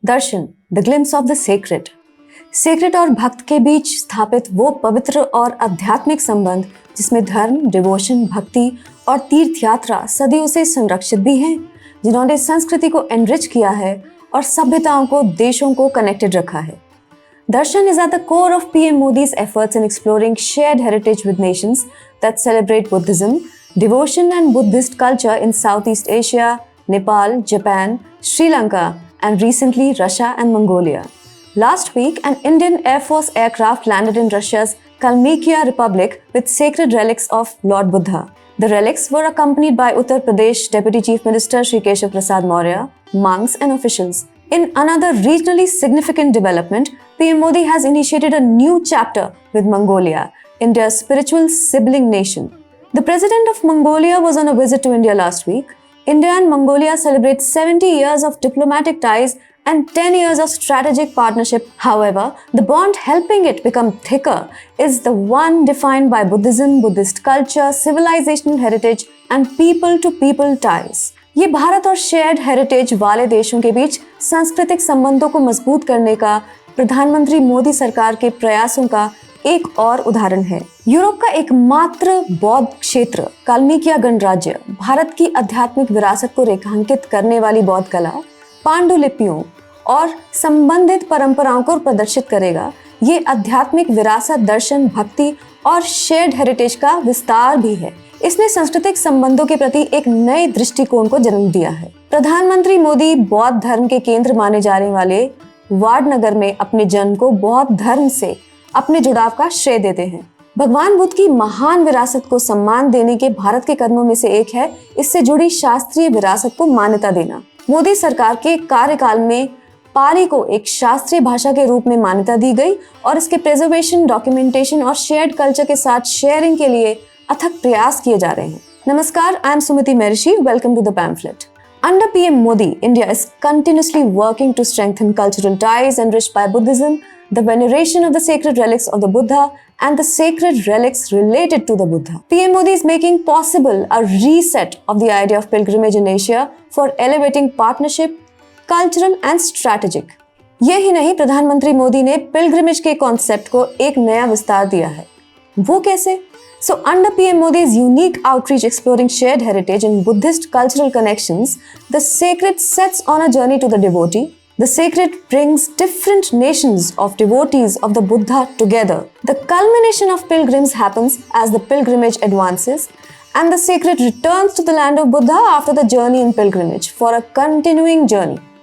Darshan, the glimpse of the sacred. Sacred और भक्त के बीच स्थापित वो पवित्र और आध्यात्मिक संबंध जिसमें धर्म, डिवोशन, भक्ति और तीर्थ यात्रा सदियों से संरक्षित भी हैं, जिन्होंने संस्कृति को एनरिच किया है और सभ्यताओं को, देशों को कनेक्टेड रखा है। Darshan is at the core of PM Modi's efforts in exploring shared heritage with nations that celebrate Buddhism, devotion and Buddhist culture in Southeast Asia, Nepal, Japan, Sri Lanka, and recently Russia and Mongolia. Last week, an Indian Air Force aircraft landed in Russia's Kalmykia Republic with sacred relics of Lord Buddha. The relics were accompanied by Uttar Pradesh Deputy Chief Minister Shri Keshav Prasad Maurya, monks and officials. In another regionally significant development, PM Modi has initiated a new chapter with Mongolia, India's spiritual sibling nation. The president of Mongolia was on a visit to India last week. India and Mongolia celebrate 70 years of diplomatic ties and 10 years of strategic partnership. However, the bond helping it become thicker is the one defined by Buddhism, Buddhist culture, civilizational heritage, and people-to-people ties. ये भारत और shared heritage वाले देशों के बीच सांस्कृतिक संबंधों को मजबूत करने का प्रधानमंत्री मोदी सरकार के प्रयासों का एक और उदाहरण है। यूरोप का एकमात्र बौद्ध क्षेत्र काल्मिकिया गणराज्य भारत की आध्यात्मिक विरासत को रेखांकित करने वाली बौद्ध कला, पांडुलिपियों और संबंधित परंपराओं को प्रदर्शित करेगा। ये आध्यात्मिक विरासत दर्शन, भक्ति और शेयर्ड हेरिटेज का विस्तार भी है। इसने सांस्कृतिक संबंधों के प्रति एक नए दृष्टिकोण को जन्म दिया है। प्रधानमंत्री मोदी बौद्ध धर्म के केंद्र माने जाने वाले वाडनगर में अपने जन्म को बौद्ध धर्म से अपने जुड़ाव का श्रेय देते हैं। भगवान बुद्ध की महान विरासत को सम्मान देने के भारत के कदमों में से एक है इससे जुड़ी शास्त्रीय विरासत को मान्यता देना। मोदी सरकार के कार्यकाल में पाली को एक शास्त्रीय भाषा के रूप में मान्यता दी गई और इसके प्रिजर्वेशन, डॉक्यूमेंटेशन और शेयर्ड कल्चर के साथ शेयरिंग के लिए अथक प्रयास किए जा रहे हैं। नमस्कार, आई am Sumati Maharshi. Welcome to the pamphlet. Under PM Modi, India is continuously working to strengthen cultural ties enriched by Buddhism, the veneration of the sacred relics of the Buddha, and the sacred relics related to the Buddha. PM Modi is making possible a reset of the idea of pilgrimage in Asia for elevating partnership, cultural and strategic. यही नहीं, प्रधानमंत्री मोदी ने pilgrimage के concept को एक नया विस्तार दिया है। वो कैसे? So under PM Modi's unique outreach exploring shared heritage and Buddhist cultural connections, the sacred sets on a journey to the devotee. The sacred brings different nations of devotees of the Buddha together. The culmination of pilgrims happens as the pilgrimage advances, and the sacred returns to the land of Buddha after the journey in pilgrimage for a continuing journey.